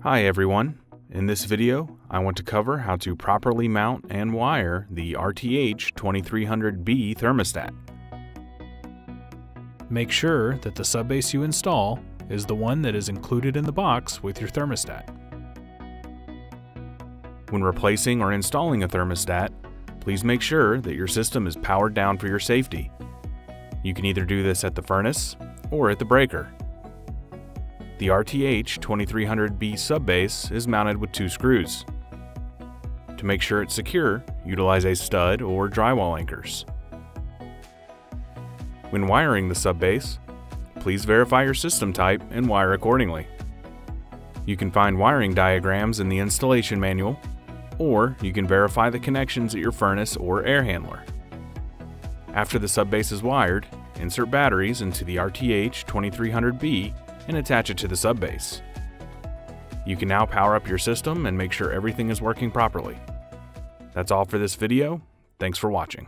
Hi everyone, in this video I want to cover how to properly mount and wire the RTH2300B thermostat. Make sure that the subbase you install is the one that is included in the box with your thermostat. When replacing or installing a thermostat, please make sure that your system is powered down for your safety. You can either do this at the furnace or at the breaker. The RTH2300B subbase is mounted with 2 screws. To make sure it's secure, utilize a stud or drywall anchors. When wiring the subbase, please verify your system type and wire accordingly. You can find wiring diagrams in the installation manual, or you can verify the connections at your furnace or air handler. After the subbase is wired, insert batteries into the RTH2300B and attach it to the subbase. You can now power up your system and make sure everything is working properly. That's all for this video. Thanks for watching.